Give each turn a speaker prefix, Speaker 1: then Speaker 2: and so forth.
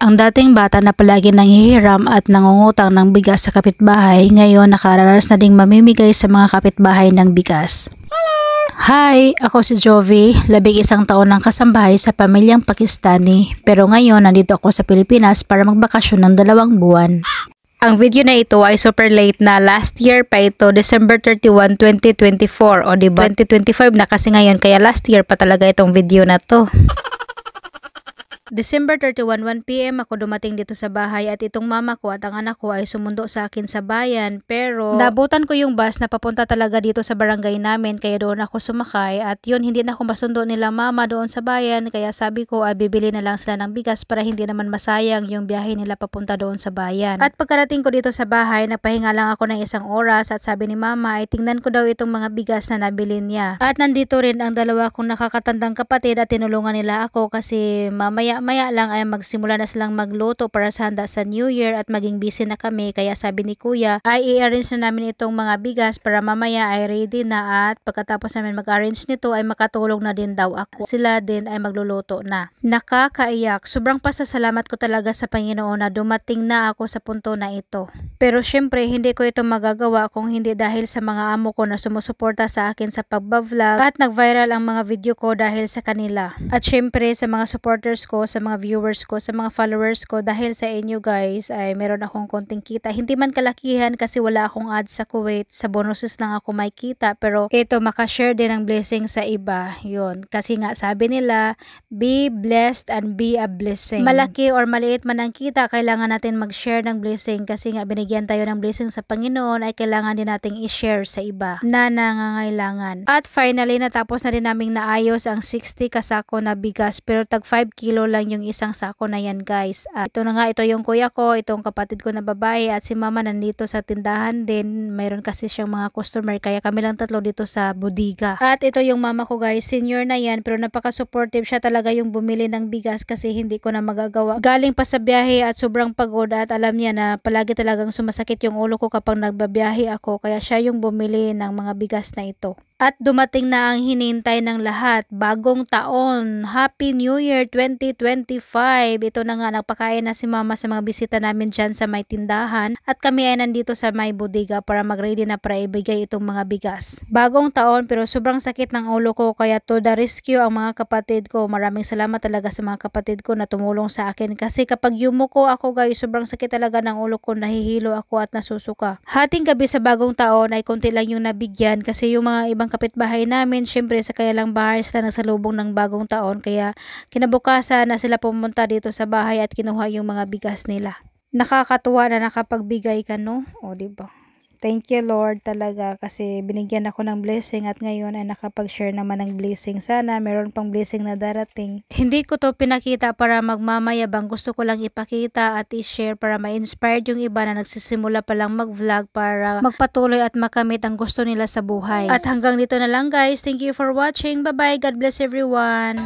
Speaker 1: Ang dating bata na palagi nanghihiram at nangungutang ng bigas sa kapitbahay, ngayon nakaranas na ding mamimigay sa mga kapitbahay ng bigas. Hi! Ako si Jovi, 11 taon ng kasambahay sa pamilyang Pakistani, pero ngayon nandito ako sa Pilipinas para magbakasyon ng 2 buwan. Ang video na ito ay super late na, last year pa ito, December 31, 2024 o diba 2025 na kasi ngayon, kaya last year pa talaga itong video na to. December 31, 1 PM ako dumating dito sa bahay at itong mama ko at ang anak ko ay sumundo sa akin sa bayan, pero nabutan ko yung bus na papunta talaga dito sa barangay namin, kaya doon ako sumakay at yun, hindi na ako masundo nila mama doon sa bayan, kaya sabi ko ay bibili na lang sila ng bigas para hindi naman masayang yung biyahe nila papunta doon sa bayan. At pagkarating ko dito sa bahay, napahinga lang ako ng 1 oras at sabi ni mama ay tingnan ko daw itong mga bigas na nabili niya. At nandito rin ang 2 kong nakakatandang kapatid at tinulungan nila ako kasi maya lang ay magsimula na silang magluto para sa handa sa New Year at maging busy na kami, kaya sabi ni kuya ay i-arrange na namin itong mga bigas para mamaya ay ready na at pagkatapos namin mag-arrange nito ay makatulong na din daw ako. Sila din ay magluluto na. Nakakaiyak. Sobrang pasasalamat ko talaga sa Panginoon na dumating na ako sa punto na ito. Pero syempre hindi ko ito magagawa kung hindi dahil sa mga amo ko na sumusuporta sa akin sa pagbablog at nag-viral ang mga video ko dahil sa kanila. At syempre sa mga supporters ko, sa mga viewers ko, sa mga followers ko, dahil sa inyo guys ay meron akong konting kita. Hindi man kalakihan kasi wala akong ads sa Kuwait, sa bonuses lang ako may kita, pero ito makashare din ng blessing sa iba. Yun, kasi nga sabi nila, be blessed and be a blessing. Malaki or maliit man ang kita, kailangan natin mag-share ng blessing kasi nga binigyan tayo ng blessing sa Panginoon ay kailangan din nating i-share sa iba na nangangailangan. At finally natapos na din naming naayos ang 60 kasako na bigas, pero tag 5 kilo lang yung isang sako na yan guys. At ito na nga, ito yung kuya ko, itong kapatid ko na babae at si mama nandito sa tindahan din. Mayroon kasi siyang mga customer kaya kami lang 3 dito sa bodega. At ito yung mama ko guys, senior na yan pero napaka-supportive siya talaga yung bumili ng bigas kasi hindi ko na magagawa. Galing pa sa biyahe at sobrang pagod at alam niya na palagi talagang sumasakit yung ulo ko kapag nagbabiyahe ako, kaya siya yung bumili ng mga bigas na ito. At dumating na ang hinihintay ng lahat, bagong taon, Happy New Year 2025. Ito na nga, nagpakain na si mama sa mga bisita namin dyan sa may tindahan at kami ay nandito sa may bodega para mag-ready na para ibigay itong mga bigas. Bagong taon pero sobrang sakit ng ulo ko kaya to the rescue ang mga kapatid ko. Maraming salamat talaga sa mga kapatid ko na tumulong sa akin kasi kapag yumuko ako guys, sobrang sakit talaga ng ulo ko, nahihilo ako at nasusuka. Hating gabi sa bagong taon ay konti lang yung nabigyan kasi yung mga ibang kapitbahay namin, syempre sa kanilang bahay sila nagsalubong ng bagong taon, kaya kinabukasan na sila pumunta dito sa bahay at kinuha yung mga bigas nila. Nakakatuwa na nakapagbigay ka, no? O diba? Thank you Lord talaga kasi binigyan ako ng blessing at ngayon ay nakapag-share naman ng blessing. Sana meron pang blessing na darating. Hindi ko to pinakita para magmamayabang, gusto ko lang ipakita at i-share para ma-inspire yung iba na nagsisimula pa lang mag-vlog para magpatuloy at makamit ang gusto nila sa buhay. At hanggang dito na lang guys. Thank you for watching. Bye bye. God bless everyone.